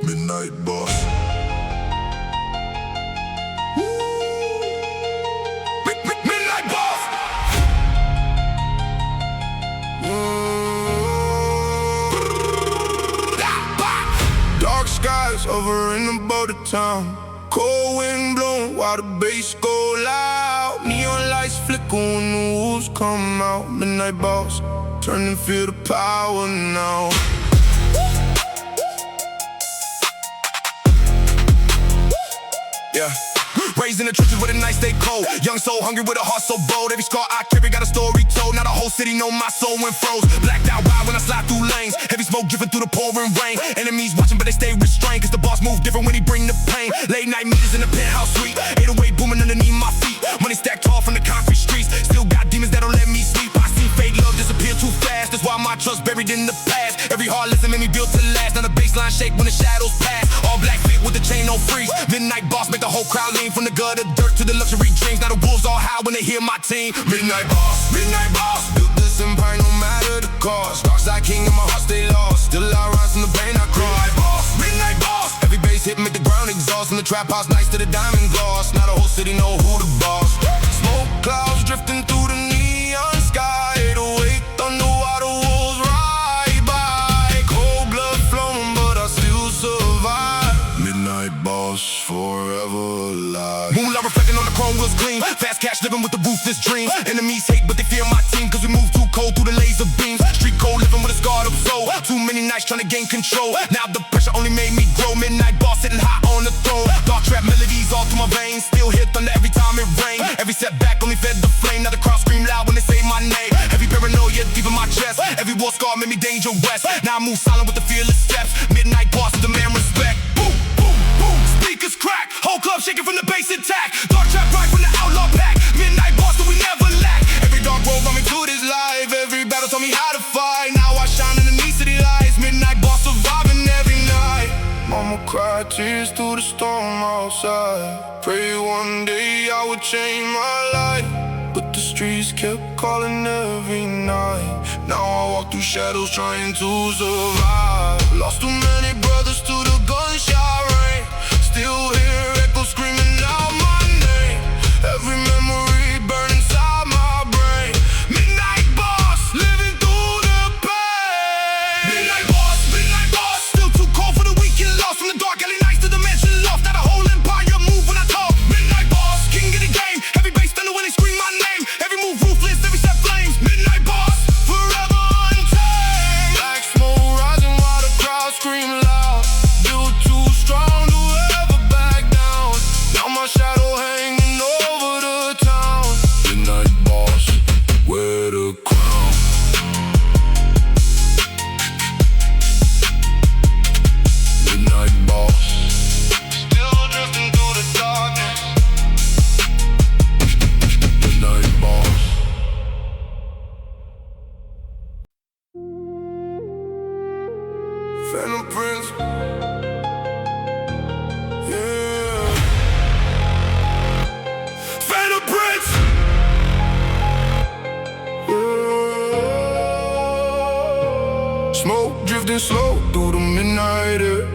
Midnight Boss. Midnight Boss. Dark skies over in the border town. Cold wind blowing while the bass go loud. Neon lights flicker when the wolves come out. Midnight Boss, turn and feel the power now. Yeah. Raised in the trenches with a nice stay cold. Young soul hungry with a heart so bold. Every scar I carry got a story told. Now the whole city know my soul went froze. Blacked out wild when I slide through lanes. Heavy smoke dripping through the pouring rain. Enemies watching but they stay restrained, cause the boss move different when he bring the pain. Late night meetings in the penthouse suite. 808 booming underneath my feet. Money stacked tall from the concrete streets. Still got demons that don't let me sleep. I seen fake love disappear too fast. That's why my trust buried in the past. Every hard lesson made me built to last. Now the baseline shake when the shadows pass. All black fit with the chain no freeze. Midnight Boss make the whole crowd lean. From the gutter dirt to the luxury dreams. Now the wolves all howl when they hear my team. Midnight Boss, Midnight Boss. Built this empire no matter the cost. Dark side king and my heart stay lost. Still I rise from the pain I cry. Midnight Boss. Every bass hit make the ground exhaust. From the trap house nights to the diamond gloss. Now the whole city know who the boss. Smoke clouds drifting through the neon sky. 808 underwater wolves ride by. Cold blood flowing but I still survive. Midnight Boss forever alive. Moonlight reflecting on the chrome wheels gleam. Fast cash living with the ruthless dreams. Enemies hate but they fear my team, cause we move too cold through the laser beams. Street cold living with a scarred up soul. Too many nights trying to gain control. Now the pressure only made me grow. Midnight Boss sitting high on the throne. Dark trap melodies all through my veins. Still hear thunder every time it rain. Every setback only fed the flame. Now the crowd scream loud when they say my name. Heavy paranoia deep in my chest. Every war scar made me dangerous. Now I move silent with the fearless steps. Midnight Boss demand respect. Boom, boom, boom. Speakers crack. Whole club shaking from the bass attack. Dark trap right from the outlaw pack. Midnight Boss so we never lack. Every dark road brought me to this life. Every battle taught me how to fight. Now I shine underneath city lights. Midnight Boss surviving every night. Mama cried tears through the storm outside. Pray one day I would change my life, but the streets kept calling every night. Now I walk through shadows trying to survive. Lost too many brothers to the gunshot rain. Still hear echoes screaming out my name. Every memory burns inside my brain. Midnight Boss, living through the pain. Midnight Boss, still too cold for the weak and lost. From the dark alley nights to the mansion loft. Now the whole empire move when I talk. Midnight Boss, king of the game. Every bass thunder when they scream my name. Every move ruthless, every set flames. Midnight Boss, forever untamed. Black smoke rising while the crowd scream loud. Built too strong to ever back down. Now my shadow hanging over the town. Midnight Boss, wear the crown. Midnight Boss, still drifting through the darkness. Midnight Boss. Phantom Prince. Yeah. Phantom Prince. Yeah. Smoke drifting slow through the midnight air.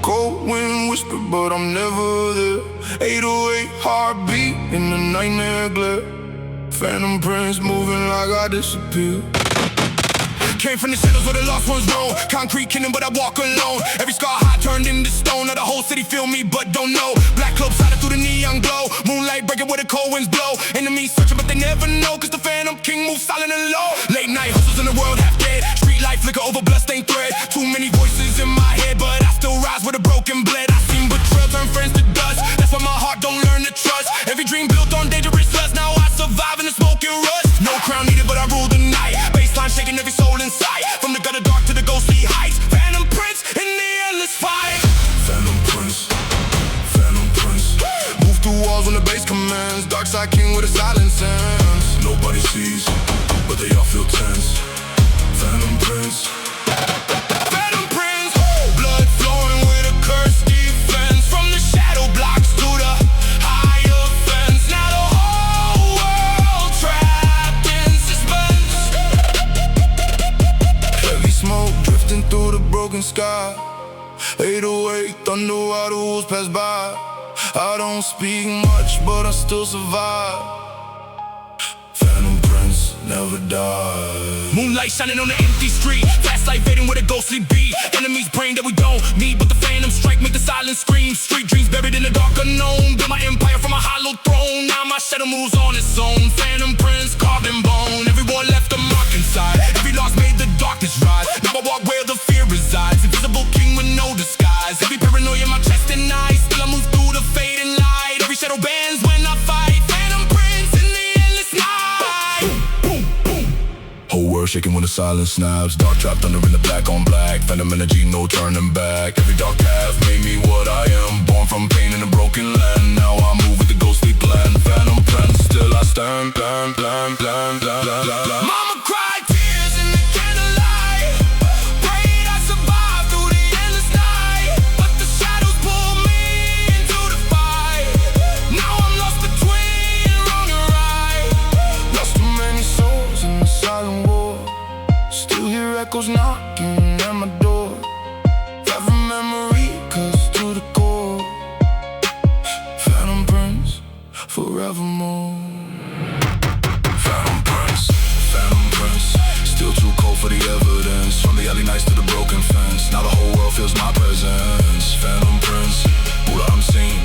Cold wind whisper, but I'm never there. 808 heartbeat in the nightmare glare. Phantom Prince moving like I disappear. Came from the shadows where the lost ones roam. Concrete kingdom, but I walk alone. Every scar hot turned into stone. Now the whole city feel me, but don't know. Black club sliding through the neon glow. Moonlight breaking where the cold winds blow. Enemies searching, but they never know, cause the Phantom King moves silent and low. Late night hustles in the world half dead. Street light flicker over bloodstained thread. Too many voices in my head, but I still rise with a broken blade. I seen betrayal turn friends to dust. That's why my heart don't learn to trust. Every dream built on dangerous lust. Now I survive in the smoke and rust. No crown needed, but I rule the night. Baseline shaking every soul inside. From the gutter dark to the ghostly heights. Phantom Prince in the endless fight. Phantom Prince, Phantom Prince. Move through walls when the bass commands. Dark side king with a silent sense. Nobody sees, but they all feel tense. Phantom Prince. Phantom Prince. Blood flowing with a cursed defense. From the shadow blocks to the higher fence. Now the whole world trapped in suspense. Heavy smoke drifting through the broken sky. 808, thunder while the wolves pass by. I don't speak much, but I still survive. Phantom Prince never die. Moonlight shining on the empty street, flashlight fading with a ghostly beat. Enemies praying that we don't need, but the phantom strike make the silence scream. Street dreams buried in the dark unknown, build my empire from a hollow throne. Now my shadow moves on its own. Phantom Prince, carbon bone. Everyone left a mark inside. Every loss made the darkness rise. Now I walk where the fear resides. Invisible king with no disguise. Every paranoia in my chest and eyes. Still I move through the fading light. Every shadow bends when I fight. Phantom Prince in the endless night. Boom, boom, boom. Whole world shaking when the silence snaps. Dark trap thunder in the black on black. Phantom energy, no turning back. Every dark path made me what I am. Born from pain in a broken land. Now I move with the ghostly plan. Phantom Prince, still I stand. Blam, blam, blam, blam, blam, blam. Mama cried tears in the candlelight. Prayed I survive through the endless night. But the shadows pull me into the fight. Now I'm lost between wrong and right. Lost too many souls in the silent war. Still hear echoes knocking at my door. Every memory cuts to the core. Phantom Prince, forevermore. Phantom Prince, still too cold for the evidence. From the alley nights to the broken fence, now the whole world feels my presence. Phantom Prince, Buddha unseen.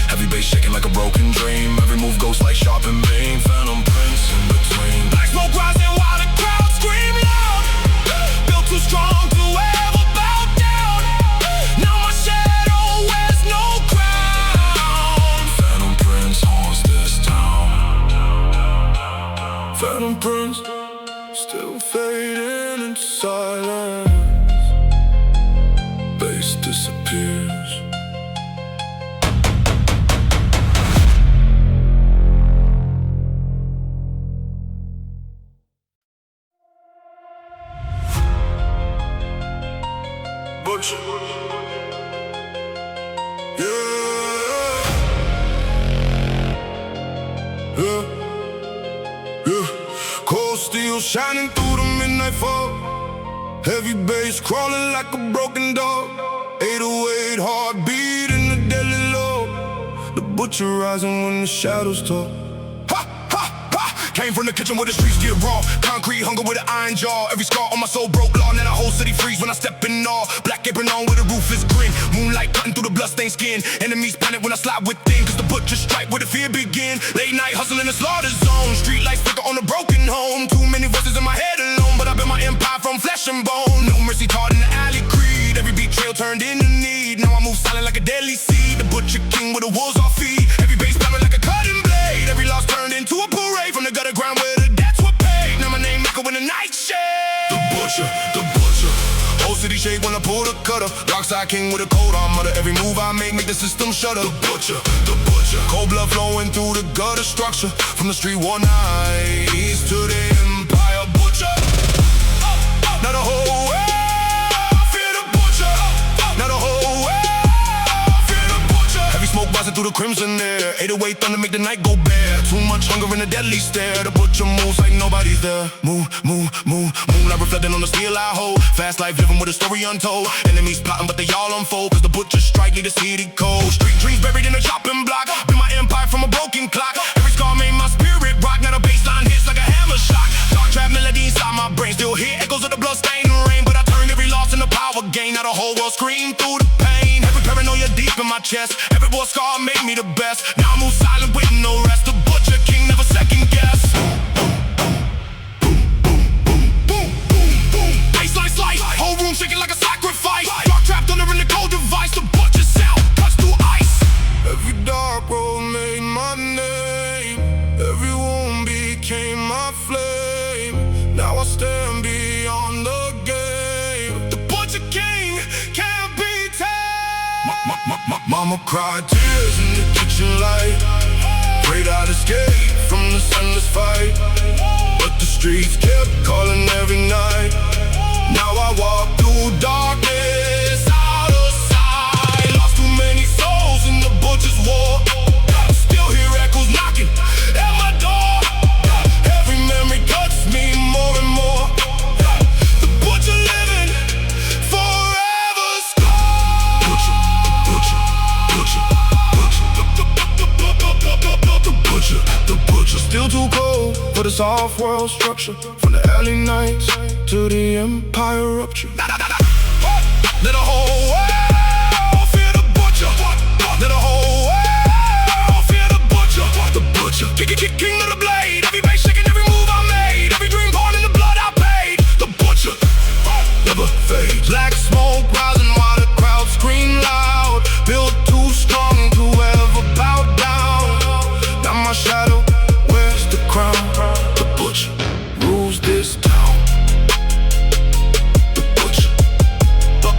Heavy bass shaking like a broken dream. Every move goes like sharp and beam. Phantom Prince in between. Black smoke rising while the crowd scream loud. Built too strong to ever bow down. Now my shadow wears no crown. Phantom Prince haunts this town. Phantom Prince, still fading into silence. Bass disappears. Butcher. Yeah. Cold steel shining through the midnight fog. Heavy bass crawling like a broken dog. 808 heartbeat in the deadly low. The butcher rising when the shadows talk. Came from the kitchen where the streets get raw. Concrete hunger with an iron jaw. Every scar on my soul broke law. Now the whole city freeze when I step in awe. Black apron on where the roof is green. Moonlight cutting through the bloodstained skin. Enemies panic when I slide within. Cause the butcher strike where the fear begin. Late night hustling in the slaughter zone. Street lights flicker on a broken home. Too many voices in my head alone. But I built my empire from flesh and bone. No mercy taught in the alley creed. Every betrayal turned into need. Now I move silent like a deadly seed. The butcher king with the wolves off feet. Every bass pounding like a cutting blade. Every loss turned into a parade. From the gutter ground where the debts were paid. Now my name echo in the night shade. The butcher. Whole city shake when I pull the cutter. Dark side king with a cold armor. Every move I make the system shudder. The butcher. Cold blood flowing through the gutter structure. From the street war nights to the empire butcher. Now the whole world fear the butcher. Now the whole world fear the butcher. Heavy smoke rising through the crimson air. 808 thunder make the night go bare. Too much hunger in a deadly stare. The butcher moves like nobody's there. Move. Moonlight reflecting on the steel I hold. Fast life living with a story untold. Enemies plotting but they all unfold. Cause the butcher strike need a city cold. Street dreams buried in a chopping block. Built my empire from a broken clock. Every scar made my spirit rock. Now the bassline hits like a hammer shock. Dark trap melody inside my brain. Still hear echoes of the bloodstained rain. But I turned every loss into power gain. Now the whole world scream through the pain. Every paranoia deep in my chest. Every war scar made me the best. Now I move silent with no rest. The butcher king never second guess. Baseline slice, whole room shaking like a sacrifice. Dark trap thunder in the cold device. The butcher sound cuts through ice. Every dark road made my name. Every wound became my flame. Now I stand beyond the game. The butcher king can't be tamed. Mama cried tears in the kitchen light. Prayed I'd escape from the sunless fight. But the streets kept calling every night. Now I walk through darkness, out of sight. Lost too many souls in the butcher's war. Still hear echoes knocking at my door. Every memory cuts me more and more. The butcher living forever scarred. this off-world structure, from the early nights to the empire rupture. Let the whole world feel the butcher. Let the whole world feel the butcher. The butcher, king of the blade. Every bass shaking, every move I made, every dream born in the blood I paid. The butcher never fades. Black smoke rising while the crowd scream loud. Built too strong to ever bow down. Now my shadow wears the crown. The butcher rules this town. The butcher, the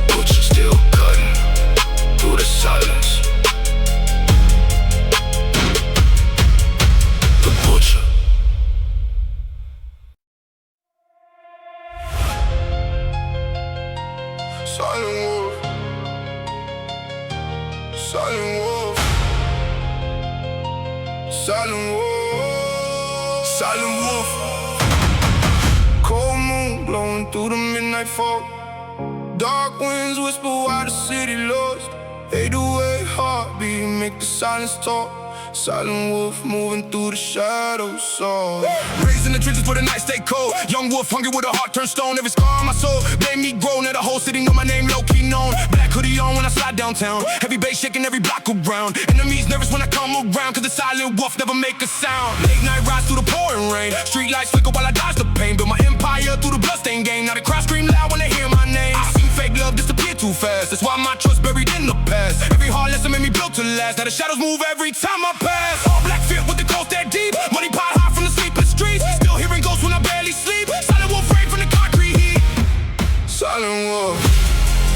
butcher still cutting through the silence. The butcher. Silent wolf, silent wolf, silent wolf, silent wolf. Cold moon blowing through the midnight fog. Dark winds whisper while the city lost. 808 heartbeat make the silence talk. Silent wolf moving through the shadows, so raised in the trenches where the night stay cold. Young wolf hungry with a heart turned stone. Every scar on my soul made me grow. Now the whole city know my name, low-key known. Black hoodie on when I slide downtown. Heavy bass shaking every block around. Enemies nervous when I come around, cause the silent wolf never make a sound. Late night rides through the pouring rain. Street lights flicker while I dodge the pain. Build my empire through the bloodstained game. Now the crowd scream loud when they hear my name. I seen fake love disappear too fast. That's why my trust buried in the past. Every hard lesson made me built to last. Now the shadows move every time I pass. All black fit with the coast that deep. Money piled high from the sleepless streets. Still hearing ghosts when I barely sleep. Silent wolf rain from the concrete heat. Silent wolf,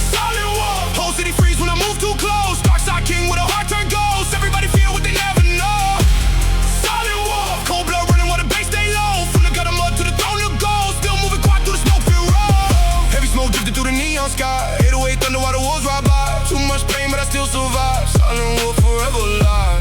silent wolf. Whole city freeze when I move too close. Dark side king with a heart turned ghost. Everybody feel what they never know. Silent wolf, cold blood running while the bass stay low. From the gutter mud to the throne of gold. Still moving quiet through the smoke filled road. Heavy smoke drifting through the neon sky. 808 thunder while the wolves ride by. Too much pain but I still survive. Silent wolf forever alive.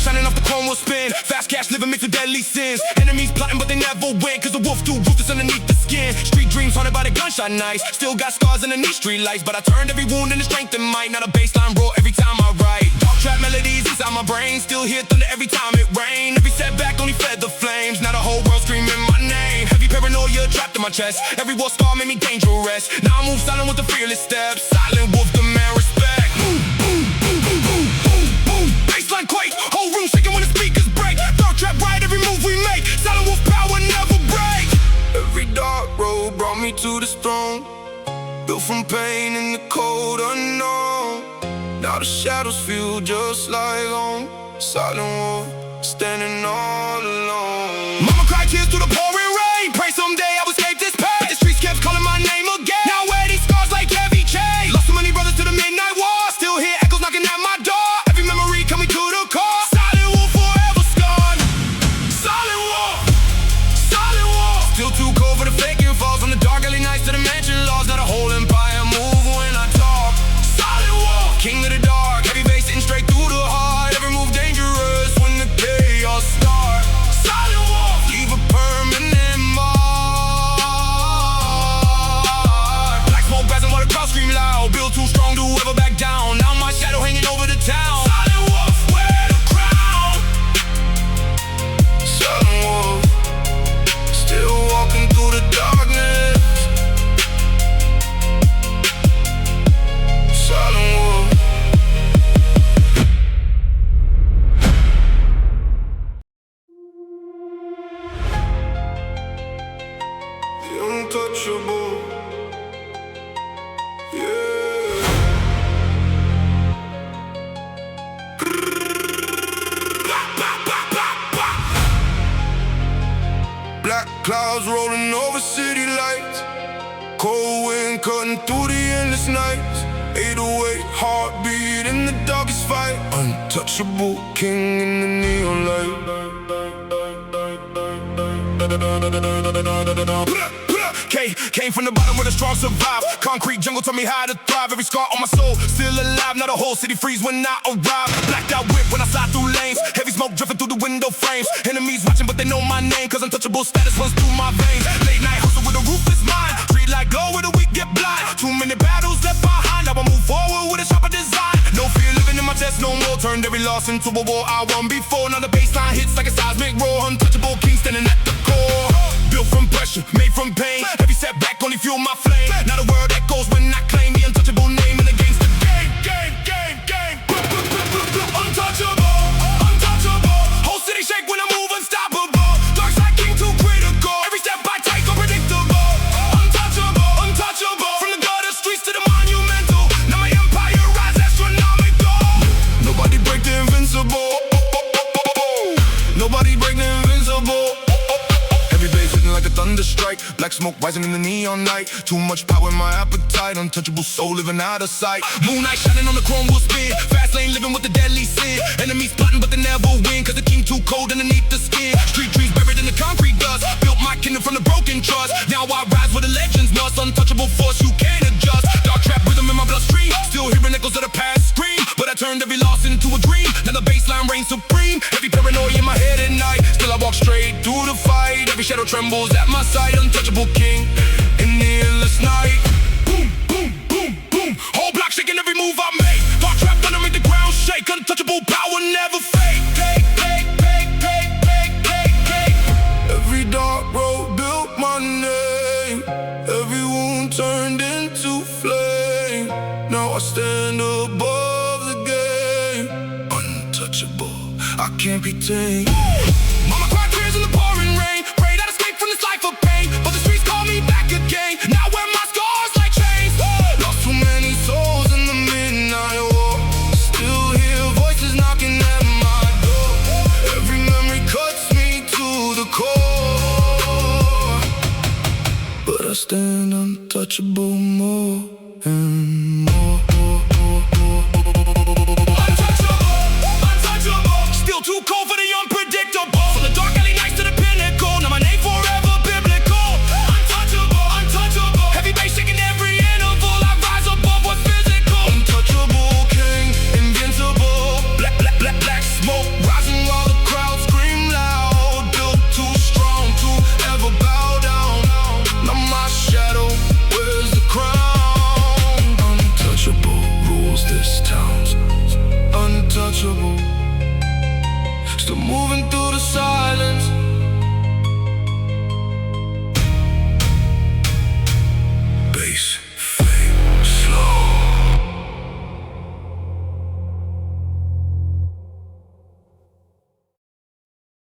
Shining off the chrome will spin. Fast cash living mixed with deadly sins. Enemies plotting but they never win, cause the wolf too ruthless underneath the skin. Street dreams haunted by the gunshot nights. Still got scars underneath street lights, but I turned every wound into strength and might. Now the baseline roar every time I write. Dark trap melodies inside my brain. Still hear thunder every time it rain. Every setback only fed the flames. Now the whole world screaming my name. Heavy paranoia trapped in my chest. Every war scar made me dangerous. Now I move silent with the fearless steps. Silent wolf demand respect. Boom, boom, boom, boom, boom, boom, boom. Baseline quake. Whole room shaking when the speakers break. Dark trap right every move we make. Silent wolf power never break. Every dark road brought me to this throne. Built from pain in the cold unknown. Now the shadows feel just like home. Silent wolf standing all alone. Mama cried tears through the pouring rain. Pray someday I will escape this pain. But the streets kept calling my name again. Now wear these scars like heavy chains. Lost so many brothers to the midnight war. Still hear echoes knocking at my door. Every memory coming to the core. Silent wolf forever scarred. Silent wolf, silent wolf. Still too cold for the faking falls. From the dark alley nights to the mansion laws. Now the whole empire move when I talk. Silent wolf, king of the dark. Heavy bass sitting straight through the heart. Every move dangerous when the chaos starts. Silent wolf, leave a permanent mark. Black smoke rising while the crowd scream loud. Build too strong to ever back down. Now my shadow hanging over the town. Silent wolf, wear the crown. Silent wolf, still walking through the darkness. Silent wolf. The untouchable. Yeah. Black clouds rolling over city lights. Cold wind cutting through the endless nights. 808 heartbeat in the darkest fight. Untouchable king in the neon light. Came from the bottom where the strong survive. Concrete jungle taught me how to thrive. Every scar on my soul still alive. Now the whole city freeze when I arrive. Blacked out whip when I slide through lanes. Heavy smoke drifting through the window frames. Enemies watching but they know my name, cause untouchable status runs through my veins. Late night hustle with a ruthless mind. Street light glow where the weak get blind. Too many battles left behind. Now I move forward with a sharper design. No fear living in my chest no more. untouchable. Turned every loss into a war I won before. Now the baseline hits like a seismic roar. Untouchable, king standing at the core. Built from pressure, made from pain. Every setback only fuel my flame. Now the world echoes when I claim the untouchable name in the gangster game. Untouchable, untouchable. Whole city shake when I move unstoppable. Dark side king too critical. Every step I take unpredictable. Untouchable, untouchable. From the gutter streets to the monumental. Now my empire rise astronomical. Nobody break the invincible. Nobody break the invincible. Every bass hitting like a thunder strike. Black smoke rising in the neon night. Too much power in my appetite. Untouchable soul living out of sight. Moonlight shining on the chrome will spin. Fast lane living with the deadly sin. Enemies plotting but they never win. Cause the king too cold underneath the skin. Street trees buried in the concrete dust. Built my kingdom from the broken trust. Now I rise with the legends must. Untouchable force you can't adjust. Dark trap rhythm in my bloodstream. Still hearing echoes of the past scream. But I turned every loss into a dream. Now the baseline reigns supreme. Every paranoia in my head at night. Still I walk straight through the fight. Every shadow trembles at my side. Untouchable king in the endless night. Boom, boom, boom, boom. Whole block shaking every move I make. Dark trap thunder make the ground shake. Untouchable power never fade. Every dark road built my name. Every wound turned into flame. Now I stand above the game. Untouchable, I can't be tamed. Mama cried tears in the pouring rain. Prayed I'd escape from this life of pain. But the streets call me back again. Now wear my scars like chains. Lost too many souls in the midnight war. Still hear voices knocking at my door. Every memory cuts me to the core. But I stand untouchable more and more.